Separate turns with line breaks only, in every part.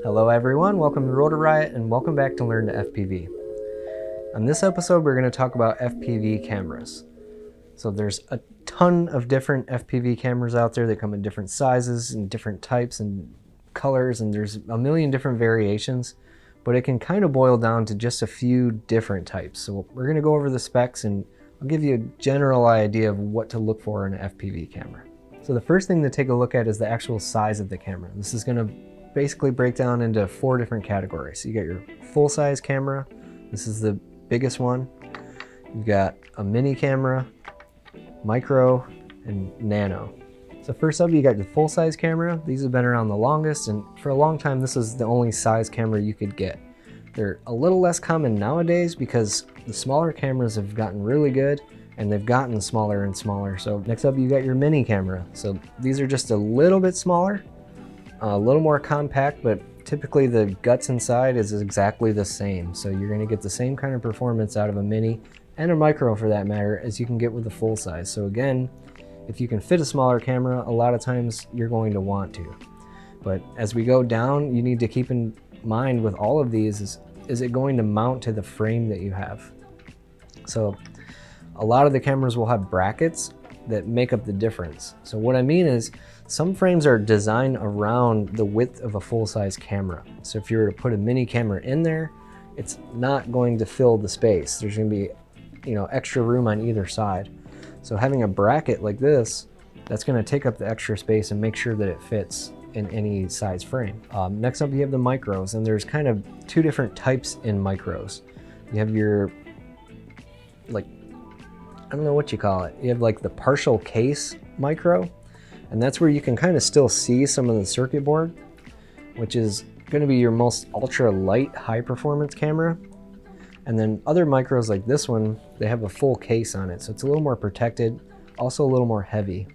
Hello everyone, welcome to Rotor Riot and welcome back to Learn to FPV. On this episode we're going to talk about FPV cameras. So there's a ton of different FPV cameras out there that come in different sizes and different types and colors, and there's a million different variations, but it can kind of boil down to just a few different types. So we're going to go over the specs and I'll give you a general idea of what to look for in an FPV camera. So the first thing to take a look at is the actual size of the camera. This is going to basically break down into 4 different categories. So you got your full-size camera. This is the biggest one. You've got a mini camera, micro, and nano. So first up, you got your full-size camera. These have been around the longest, and for a long time this is the only size camera you could get. They're a little less common nowadays because the smaller cameras have gotten really good and they've gotten smaller and smaller. So next up, you got your mini camera. So these are just a little bit smaller, a little more compact, but typically the guts inside is exactly the same. So you're gonna get the same kind of performance out of a mini and a micro for that matter as you can get with a full size. So again, if you can fit a smaller camera, a lot of times you're going to want to. But as we go down, you need to keep in mind with all of these is it going to mount to the frame that you have? So a lot of the cameras will have brackets that make up the difference. So what I mean is some frames are designed around the width of a full-size camera. So if you were to put a mini camera in there, it's not going to fill the space. There's going to be, extra room on either side. So having a bracket like this, that's going to take up the extra space and make sure that it fits in any size frame. Next up, you have the micros, and there's kind of 2 different types in micros. You have your, I don't know what you call it. You have like the partial case micro, and that's where you can kind of still see some of the circuit board, which is going to be your most ultra light high performance camera. And then other micros like this one, they have a full case on it, so it's a little more protected, also a little more heavy.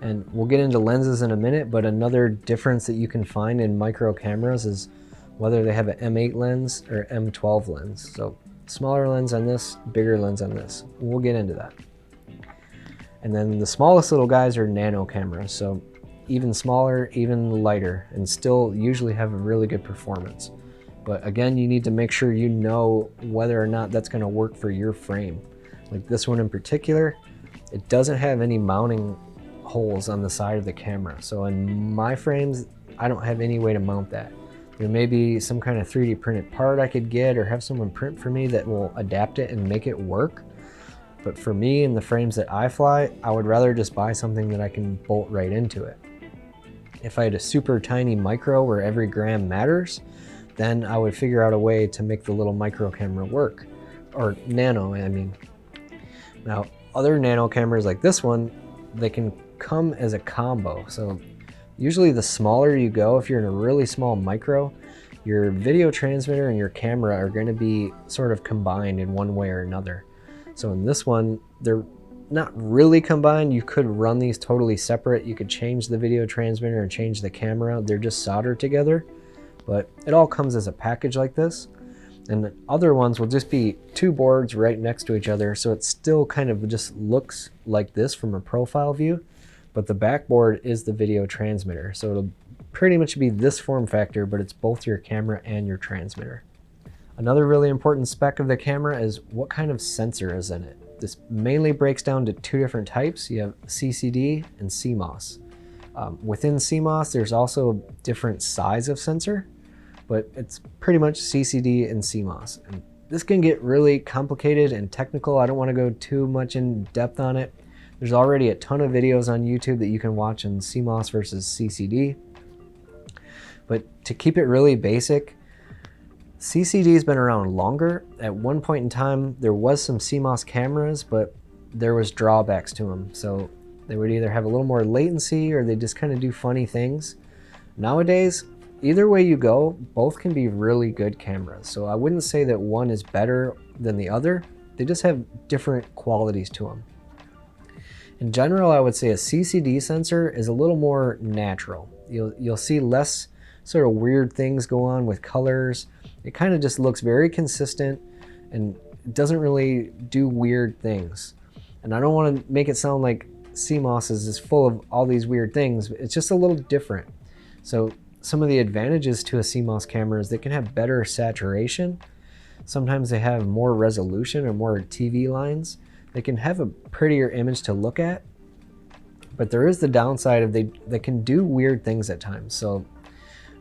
And we'll get into lenses in a minute, but another difference that you can find in micro cameras is whether they have an M8 lens or M12 lens. So smaller lens on this, bigger lens on this. We'll get into that. And then the smallest little guys are nano cameras, so even smaller, even lighter, and still usually have a really good performance. But again, you need to make sure you know whether or not that's going to work for your frame. Like this one in particular, it doesn't have any mounting holes on the side of the camera. So in my frames, I don't have any way to mount that. There may be some kind of 3D printed part I could get or have someone print for me that will adapt it and make it work. But for me and the frames that I fly, I would rather just buy something that I can bolt right into it. If I had a super tiny micro where every gram matters, then I would figure out a way to make the little micro camera work. Or nano, I mean. Now, other nano cameras like this one, they can come as a combo. So usually the smaller you go, if you're in a really small micro, your video transmitter and your camera are going to be sort of combined in one way or another. So in this one, they're not really combined. You could run these totally separate. You could change the video transmitter and change the camera. They're just soldered together, but it all comes as a package like this. And the other ones will just be 2 boards right next to each other. So it still kind of just looks like this from a profile view, but the backboard is the video transmitter. So it'll pretty much be this form factor, but it's both your camera and your transmitter. Another really important spec of the camera is what kind of sensor is in it. This mainly breaks down to 2 different types. You have CCD and CMOS. Within CMOS, there's also a different size of sensor, but it's pretty much CCD and CMOS. And this can get really complicated and technical. I don't want to go too much in depth on it. There's already a ton of videos on YouTube that you can watch on CMOS versus CCD. But to keep it really basic, CCD has been around longer. At one point in time, there was some CMOS cameras, but there was drawbacks to them. So they would either have a little more latency or they just kind of do funny things. Nowadays, either way you go, both can be really good cameras. So I wouldn't say that one is better than the other. They just have different qualities to them. In general, I would say a CCD sensor is a little more natural. You'll see less sort of weird things go on with colors. It kind of just looks very consistent and doesn't really do weird things. And I don't want to make it sound like CMOS is just full of all these weird things. It's just a little different. So some of the advantages to a CMOS camera is they can have better saturation. Sometimes they have more resolution or more TV lines. They can have a prettier image to look at, but there is the downside of they can do weird things at times. So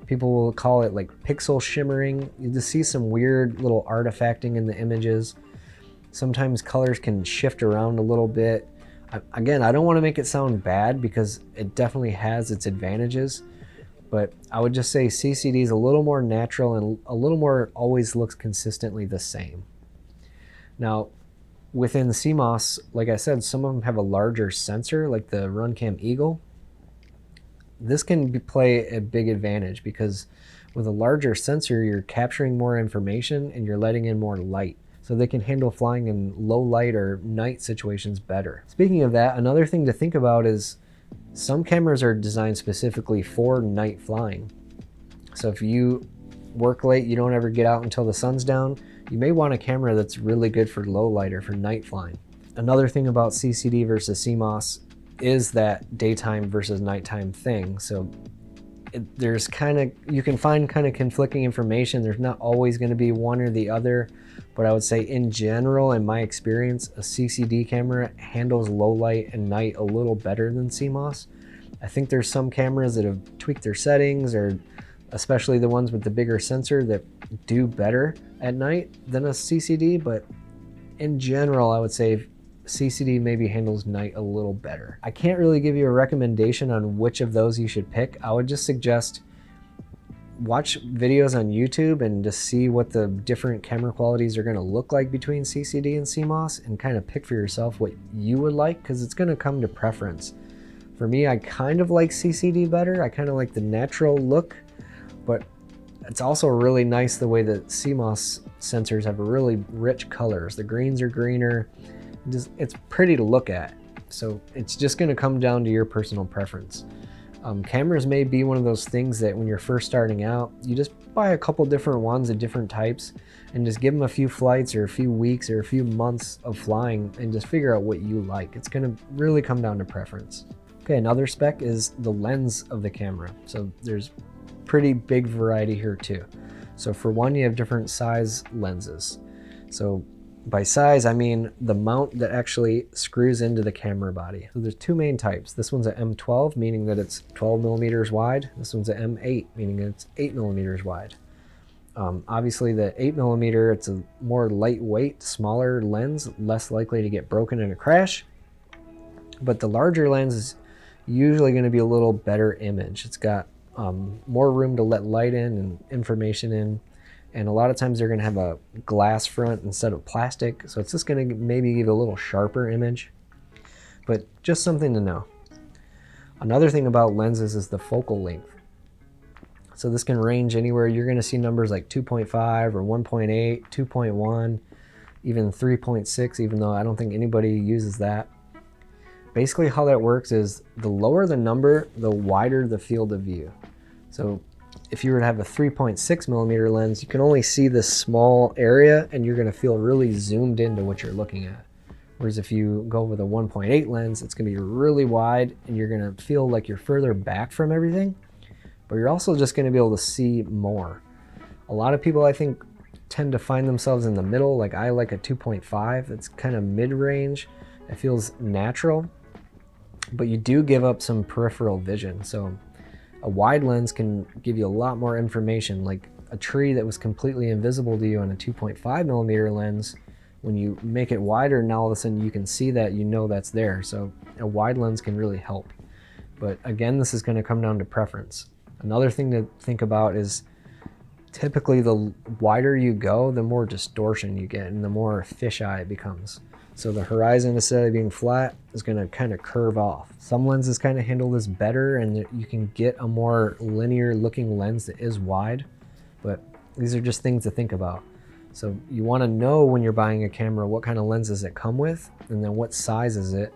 people will call it like pixel shimmering. You just see some weird little artifacting in the images. Sometimes colors can shift around a little bit. Again, I don't want to make it sound bad because it definitely has its advantages, but I would just say CCD is a little more natural and a little more always looks consistently the same. Now, within CMOS, like I said, some of them have a larger sensor, like the Runcam Eagle. This can play a big advantage because with a larger sensor, you're capturing more information and you're letting in more light. So they can handle flying in low light or night situations better. Speaking of that, another thing to think about is some cameras are designed specifically for night flying. So if you work late, you don't ever get out until the sun's down, you may want a camera that's really good for low light or for night flying. Another thing about CCD versus CMOS is that daytime versus nighttime thing. So there's you can find kind of conflicting information. There's not always going to be one or the other, but I would say in general, in my experience, a CCD camera handles low light and night a little better than CMOS. I think there's some cameras that have tweaked their settings, or especially the ones with the bigger sensor, that do better at night than a CCD, but in general, I would say CCD maybe handles night a little better. I can't really give you a recommendation on which of those you should pick. I would just suggest watch videos on YouTube and just see what the different camera qualities are going to look like between CCD and CMOS, and kind of pick for yourself what you would like, because it's going to come to preference. For me, I kind of like CCD better. I kind of like the natural look, but it's also really nice the way that CMOS sensors have really rich colors. The greens are greener. It's pretty to look at. So it's just going to come down to your personal preference. Cameras may be one of those things that when you're first starting out, you just buy a couple different ones of different types and just give them a few flights or a few weeks or a few months of flying and just figure out what you like. It's going to really come down to preference. Okay, another spec is the lens of the camera. So there's pretty big variety here too. So for one, you have different size lenses. So by size, I mean the mount that actually screws into the camera body. So there's two main types. This one's an M12, meaning that it's 12 millimeters wide. This one's an M8, meaning it's 8 millimeters wide. Obviously the 8 millimeter, it's a more lightweight, smaller lens, less likely to get broken in a crash. But the larger lens is usually going to be a little better image. It's got more room to let light in and information in. And a lot of times they're going to have a glass front instead of plastic. So it's just going to maybe give a little sharper image, but just something to know. Another thing about lenses is the focal length. So this can range anywhere. You're going to see numbers like 2.5 or 1.8, 2.1, even 3.6, even though I don't think anybody uses that. Basically how that works is the lower the number, the wider the field of view. So if you were to have a 3.6 millimeter lens, you can only see this small area and you're going to feel really zoomed into what you're looking at. Whereas if you go with a 1.8 lens, it's going to be really wide and you're going to feel like you're further back from everything, but you're also just going to be able to see more. A lot of people, I think, tend to find themselves in the middle. Like I like a 2.5. It's kind of mid-range. It feels natural, but you do give up some peripheral vision. So a wide lens can give you a lot more information, like a tree that was completely invisible to you on a 2.5 millimeter lens. When you make it wider, now all of a sudden you can see that, you know that's there. So a wide lens can really help. But again, this is going to come down to preference. Another thing to think about is typically the wider you go, the more distortion you get and the more fisheye it becomes. So the horizon, instead of being flat, is going to kind of curve off. Some lenses kind of handle this better and you can get a more linear looking lens that is wide, but these are just things to think about. So you want to know when you're buying a camera what kind of lenses it come with, and then what size is it.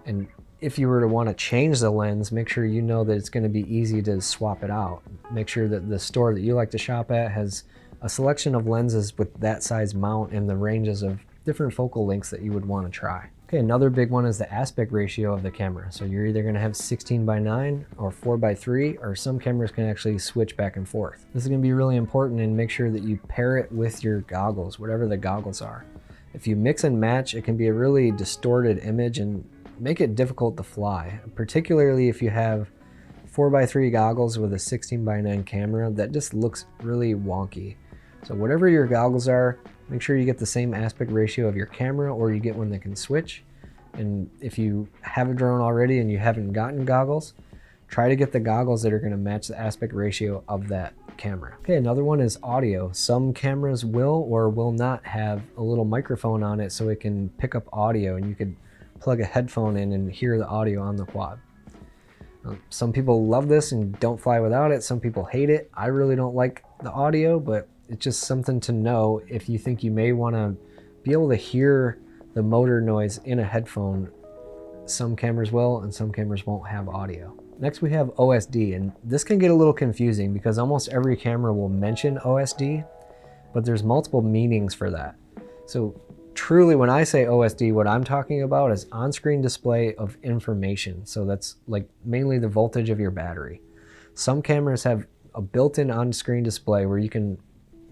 And if you were to want to change the lens, make sure you know that it's going to be easy to swap it out. Make sure that the store that you like to shop at has a selection of lenses with that size mount and the ranges of different focal lengths that you would want to try. Okay, another big one is the aspect ratio of the camera. So you're either going to have 16:9 or 4:3, or some cameras can actually switch back and forth. This is going to be really important, and make sure that you pair it with your goggles, whatever the goggles are. If you mix and match, it can be a really distorted image and make it difficult to fly, particularly if you have 4:3 goggles with a 16:9 camera. That just looks really wonky. So whatever your goggles are, make sure you get the same aspect ratio of your camera, or you get one that can switch. And if you have a drone already and you haven't gotten goggles, try to get the goggles that are going to match the aspect ratio of that camera. Okay, another one is audio. Some cameras will or will not have a little microphone on it so it can pick up audio, and you could plug a headphone in and hear the audio on the quad. Some people love this and don't fly without it. Some people hate it. I really don't like the audio, but it's just something to know if you think you may want to be able to hear the motor noise in a headphone. Some cameras will and some cameras won't have audio. Next we have OSD, and this can get a little confusing because almost every camera will mention OSD, but there's multiple meanings for that. So truly, when I say OSD, what I'm talking about is on-screen display of information. So that's like mainly the voltage of your battery. Some cameras have a built-in on-screen display where you can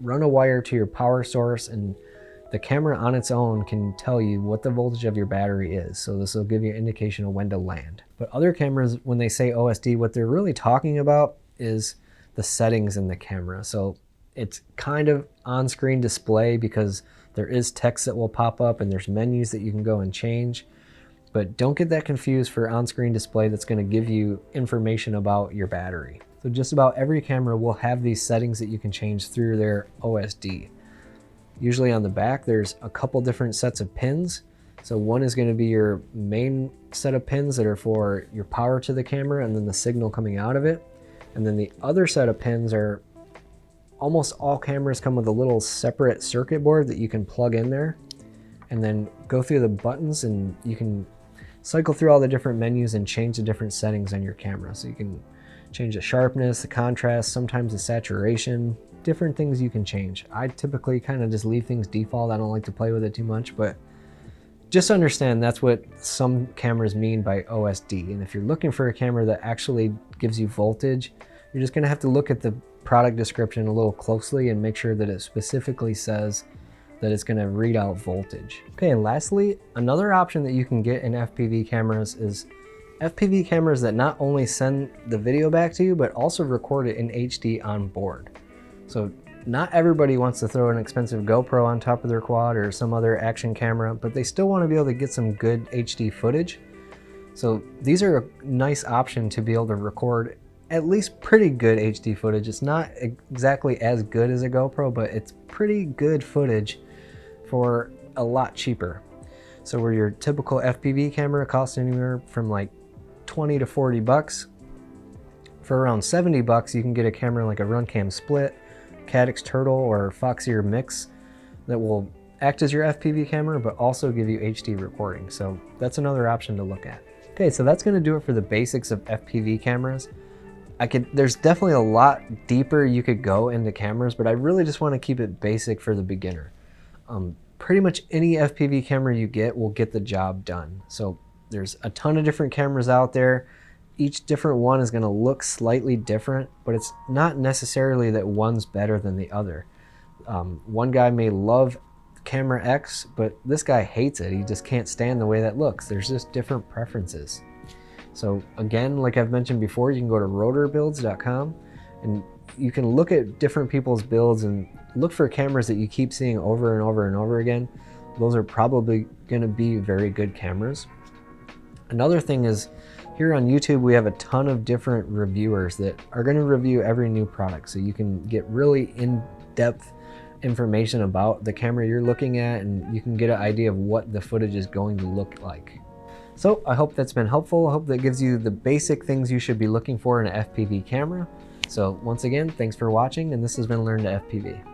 run a wire to your power source, and the camera on its own can tell you what the voltage of your battery is. So this will give you an indication of when to land. But other cameras, when they say OSD, what they're really talking about is the settings in the camera. So it's kind of on-screen display because there is text that will pop up and there's menus that you can go and change. But don't get that confused for on-screen display that's going to give you information about your battery. So just about every camera will have these settings that you can change through their OSD. Usually on the back, there's a couple different sets of pins. So one is going to be your main set of pins that are for your power to the camera and then the signal coming out of it. And then the other set of pins are, almost all cameras come with a little separate circuit board that you can plug in there and then go through the buttons, and you can cycle through all the different menus and change the different settings on your camera. So you can change the sharpness, the contrast, sometimes the saturation, different things you can change. I typically kind of just leave things default. I don't like to play with it too much, but just understand that's what some cameras mean by OSD. And if you're looking for a camera that actually gives you voltage, you're just going to have to look at the product description a little closely and make sure that it specifically says that it's going to read out voltage. Okay, and lastly, another option that you can get in FPV cameras is FPV cameras that not only send the video back to you, but also record it in HD on board. So not everybody wants to throw an expensive GoPro on top of their quad or some other action camera, but they still want to be able to get some good HD footage. So these are a nice option to be able to record at least pretty good HD footage. It's not exactly as good as a GoPro, but it's pretty good footage for a lot cheaper. So where your typical FPV camera costs anywhere from like 20 to 40 bucks, for around 70 bucks you can get a camera like a Runcam Split, Caddx Turtle, or Foxeer Mix that will act as your FPV camera but also give you HD recording. So that's another option to look at. Okay, so that's going to do it for the basics of FPV cameras. There's definitely a lot deeper you could go into cameras, but I really just want to keep it basic for the beginner. Pretty much any FPV camera you get will get the job done. So there's a ton of different cameras out there. Each different one is going to look slightly different, but it's not necessarily that one's better than the other. One guy may love camera X, but this guy hates it. He just can't stand the way that looks. There's just different preferences. So again, like I've mentioned before, you can go to rotorbuilds.com and you can look at different people's builds and look for cameras that you keep seeing over and over and over again. Those are probably going to be very good cameras. Another thing is, here on YouTube, we have a ton of different reviewers that are going to review every new product. So you can get really in-depth information about the camera you're looking at, and you can get an idea of what the footage is going to look like. So I hope that's been helpful. I hope that gives you the basic things you should be looking for in an FPV camera. So once again, thanks for watching, and this has been Learn to FPV.